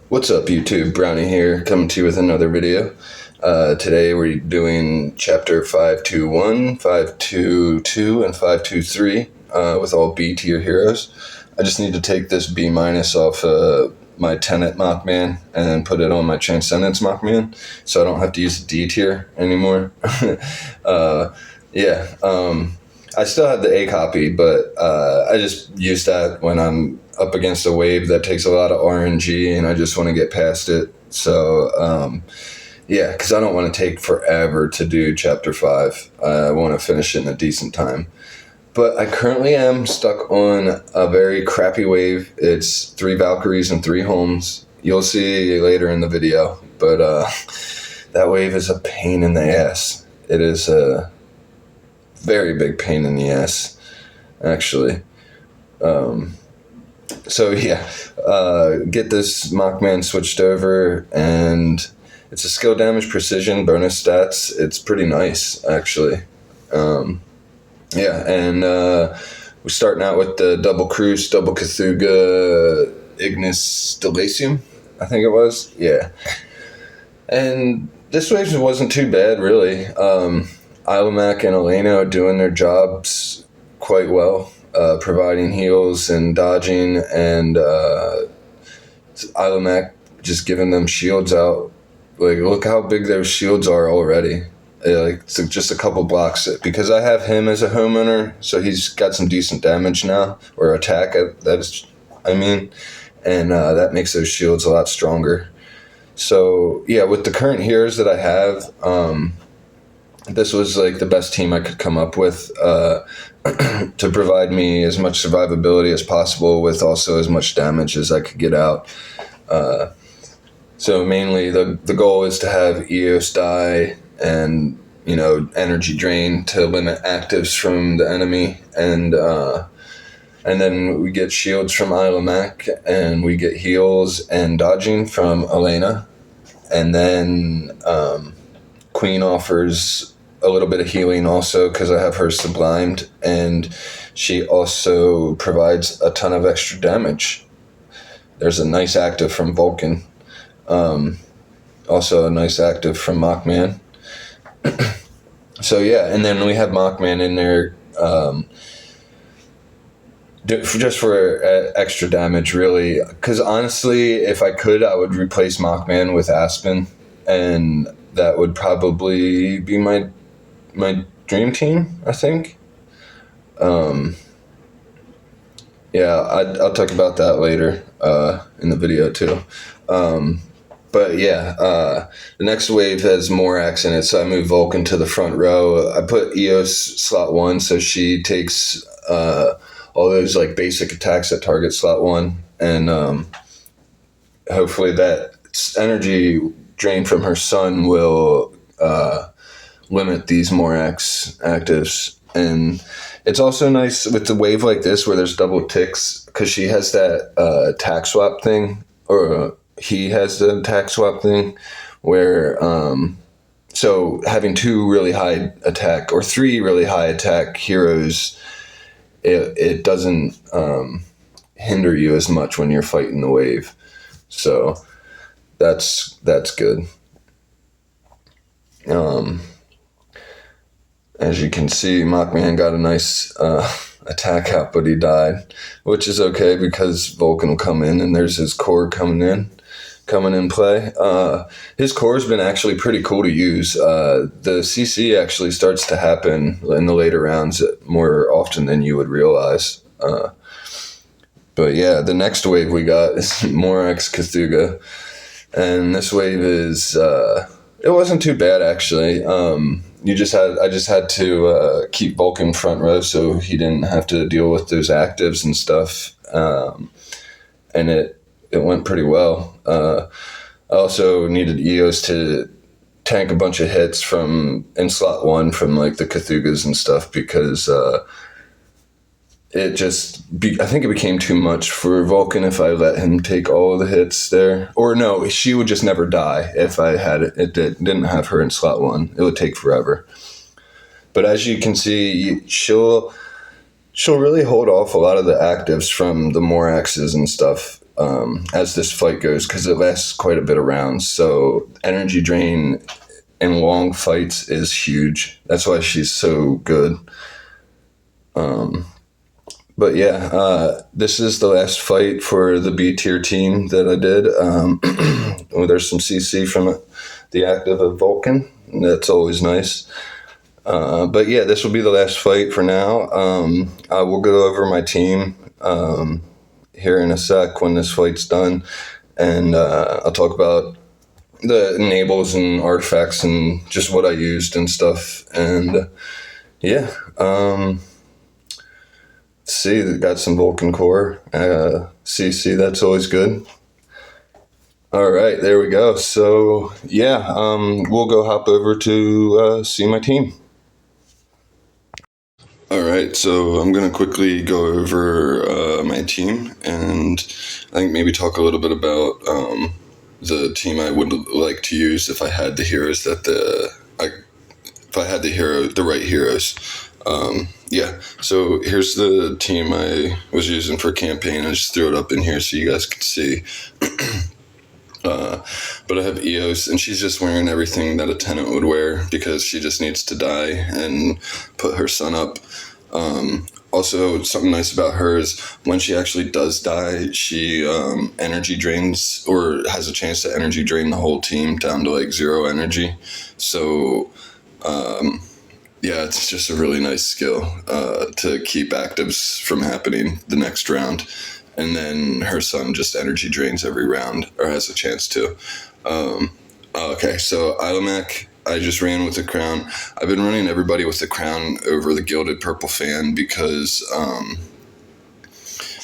What's up, YouTube? Brownie here, coming to you with another video. Today we're doing chapter 521, 522, and 523 with all B tier heroes. I just need to take this B minus off my Tenet mockman and then put it on my Transcendence mockman, so I don't have to use the D tier anymore. Yeah. I still have the A copy, but I just use that when I'm up against a wave that takes a lot of RNG and I just want to get past it. So, yeah, because I don't want to take forever to do Chapter 5. I want to finish it in a decent time. But I currently am stuck on a very crappy wave. It's 3 Valkyries and 3 Homes. You'll see later in the video. But that wave is a pain in the ass. It is a very big pain in the ass, actually. So yeah, get this mockman switched over, and it's a skill damage precision bonus stats. It's pretty nice, actually. Yeah, and we're starting out with the double Cruise, double Cthulhu, Ignis Delasium, I think it was. Yeah. And this wave wasn't too bad, really. aylamak and Elena are doing their jobs quite well, providing heals and dodging, and aylamak just giving them shields out. Like, look how big those shields are already. Like, it's just a couple blocks. Because I have him as a homeowner, so he's got some decent damage now, or attack, and that makes those shields a lot stronger. So, yeah, with the current heroes that I have, this was like the best team I could come up with to provide me as much survivability as possible with also as much damage as I could get out. So mainly the goal is to have Eos die and, energy drain to limit actives from the enemy, and then we get shields from aylamak, and we get heals and dodging from Elena, and then Queen offers a little bit of healing also because I have her sublimed, and she also provides a ton of extra damage. There's a nice active from Vulcan, also a nice active from mockman. So yeah, and then we have mockman in there just for extra damage, really, because honestly, if I could, I would replace mockman with Aspen, and that would probably be my dream team, I think. Yeah, I'll talk about that later in the video too. But yeah, the next wave has Morax in it, so I move Vulcan to the front row. I put Eos slot 1, so she takes all those like basic attacks that target slot 1, and hopefully that energy drain from her sun will limit these Morax actives. And it's also nice with the wave like this where there's double ticks, because she has that attack swap thing, or he has the attack swap thing, where so having 2 really high attack or 3 really high attack heroes, it doesn't hinder you as much when you're fighting the wave. So that's good. As you can see, mockman got a nice attack out, but he died, which is okay because Vulcan will come in, and there's his core coming in play. His core's been actually pretty cool to use. The CC actually starts to happen in the later rounds more often than you would realize. But yeah, the next wave we got is Morax Cthulhu, and this wave is it wasn't too bad, actually. I just had to keep Vulcan front row so he didn't have to deal with those actives and stuff, and it went pretty well. I also needed Eos to tank a bunch of hits in slot 1 from like the Cthulhu's and stuff, because I think it became too much for Vulcan if I let him take all of the hits there. Or no, she would just never die if I had didn't have her in slot 1. It would take forever. But as you can see, she'll really hold off a lot of the actives from the Moraxes and stuff. as this fight goes, because it lasts quite a bit of rounds. So energy drain in long fights is huge. That's why she's so good. But yeah, this is the last fight for the B tier team that I did. There's some CC from the active of Vulcan. That's always nice. But yeah, this will be the last fight for now. I will go over my team here in a sec when this fight's done, and I'll talk about the enables and artifacts and just what I used and stuff. And yeah, see, got some Vulcan core. CC, that's always good. All right, there we go. So yeah, we'll go hop over to see my team. All right, so I'm going to quickly go over my team and I think maybe talk a little bit about the team I would like to use if I had the heroes if I had the right heroes. Yeah, so here's the team I was using for campaign. I just threw it up in here so you guys can see. But I have Eos, and she's just wearing everything that a tenant would wear because she just needs to die and put her son up. Also, something nice about her is when she actually does die, she energy drains or has a chance to energy drain the whole team down to like 0 energy. So, yeah, it's just a really nice skill to keep actives from happening the next round. And then her son just energy drains every round, or has a chance to. Okay, so aylamak, I just ran with the crown. I've been running everybody with the crown over the gilded purple fan because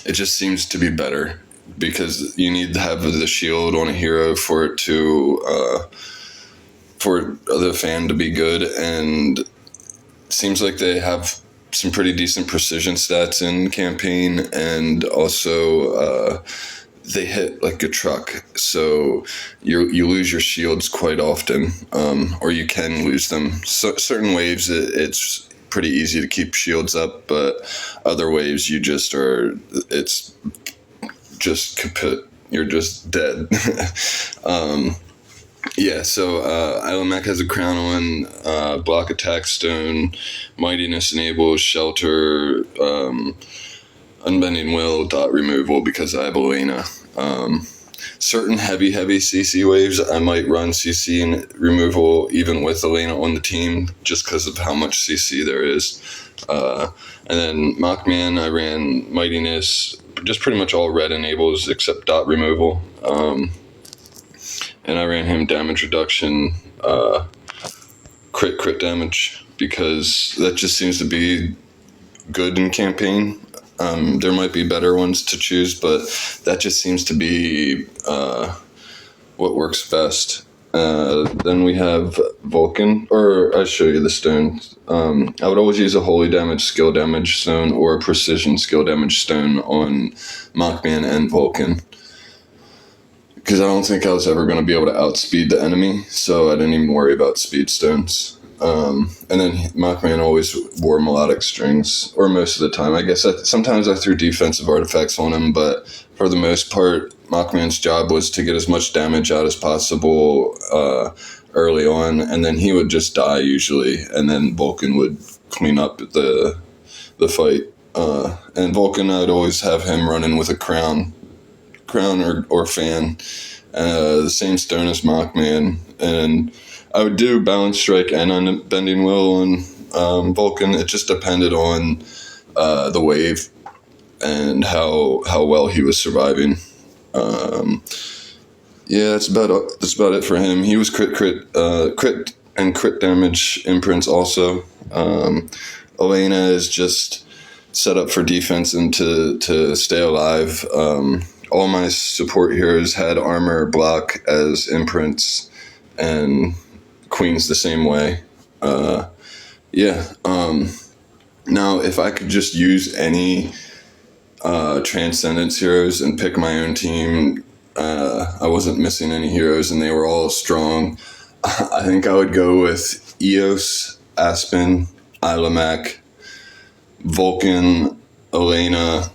it just seems to be better. Because you need to have the shield on a hero for it to for the fan to be good, and it seems like they have some pretty decent precision stats in campaign, and also they hit like a truck, so you lose your shields quite often, or you can lose them. So, certain waves it's pretty easy to keep shields up, but other waves you just are, it's just kaput, you're just dead. Yeah, so aylamak has a crown on, block attack stone, mightiness enables, shelter, unbending will, dot removal because I have Elena. Certain heavy CC waves, I might run CC and removal even with Elena on the team just because of how much CC there is. And then mockman, I ran mightiness, just pretty much all red enables except dot removal. And I ran him damage reduction, crit damage, because that just seems to be good in campaign. There might be better ones to choose, but that just seems to be what works best. Then we have Vulcan, or I'll show you the stones. I would always use a holy damage skill damage stone or a precision skill damage stone on mockman and Vulcan, because I don't think I was ever going to be able to outspeed the enemy, so I didn't even worry about speed stones. And then mockman always wore melodic strings, or most of the time. I guess sometimes I threw defensive artifacts on him, but for the most part, mockman's job was to get as much damage out as possible early on, and then he would just die usually, and then Vulcan would clean up the fight. And Vulcan, I'd always have him running with a crown or fan, the same stone as mockman, and I would do balance strike and unbending will on Vulcan. It just depended on the wave and how well he was surviving. Yeah, that's about it for him. He was crit and crit damage imprints also. Elena is just set up for defense and to stay alive. All my support heroes had armor block as imprints, and Queen's the same way. Yeah. Now, if I could just use any Transcendence heroes and pick my own team, I wasn't missing any heroes and they were all strong. I think I would go with Eos, Aspen, aylamak, Vulcan, Elena,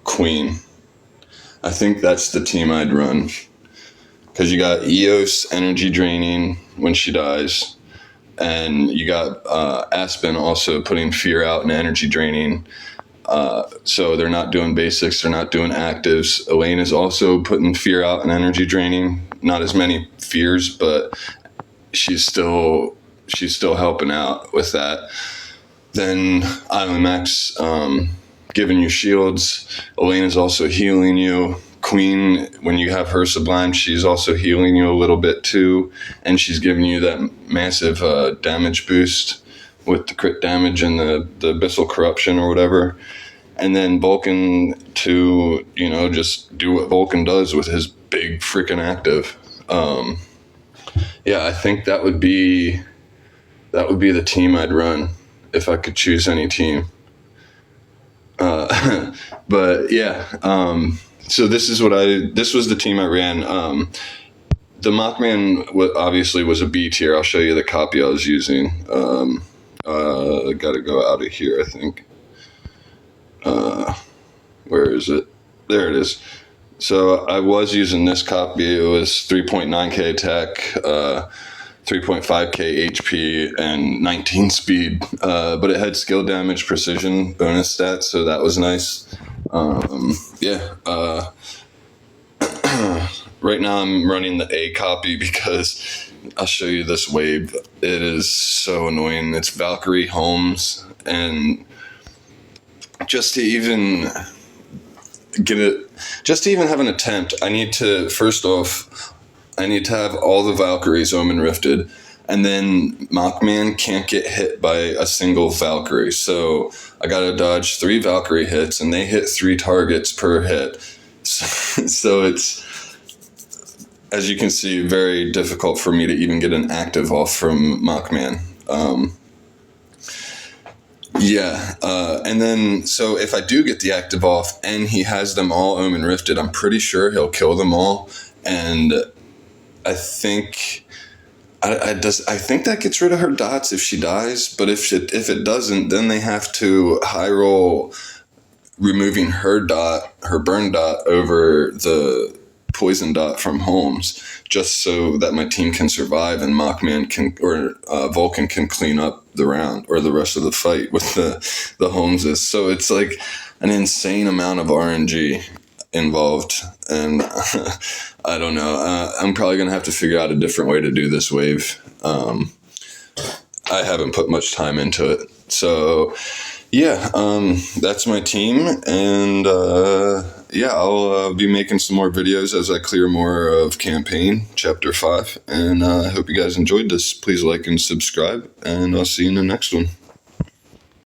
Queen. I think that's the team I'd run. Because you got Eos energy draining when she dies, and you got Aspen also putting fear out and energy draining. So they're not doing basics, they're not doing actives. Elaine is also putting fear out and energy draining. Not as many fears, but she's still helping out with that. Then aylamak's giving you shields. Elaine is also healing you. Queen, when you have her sublime, she's also healing you a little bit too, and she's giving you that massive damage boost with the crit damage and the abyssal corruption or whatever. And then Vulcan to, just do what Vulcan does with his big freaking active. Yeah, I think that would be the team I'd run if I could choose any team. But yeah, so this was the team I ran. The mockman obviously was a B tier. I'll show you the copy I was using. I gotta go out of here, I think. Where is it? There it is. So I was using this copy. It was 3.9k attack, 3.5k HP, and 19 speed. But it had skill damage, precision, bonus stats, so that was nice. Right now I'm running the A copy because I'll show you this wave. It is so annoying. It's Valkyrie, Holmes, and just to even have an attempt, I need to have all the Valkyries Omen Rifted, and then Mockman can't get hit by a single Valkyrie. So I gotta dodge 3 Valkyrie hits, and they hit 3 targets per hit. So it's, as you can see, very difficult for me to even get an active off from Mockman. And then, so if I do get the active off and he has them all Omen Rifted, I'm pretty sure he'll kill them all. And I think I think that gets rid of her dots if she dies. But if it doesn't, then they have to high roll removing her burn dot over the poison dot from Holmes, just so that my team can survive and Mockman Vulcan can clean up the round or the rest of the fight with the Holmeses. So it's like an insane amount of RNG involved, and I don't know. I'm probably gonna have to figure out a different way to do this wave. I haven't put much time into it, so yeah, that's my team, and I'll be making some more videos as I clear more of campaign chapter 5, and I hope you guys enjoyed this. Please like and subscribe, and I'll see you in the next one.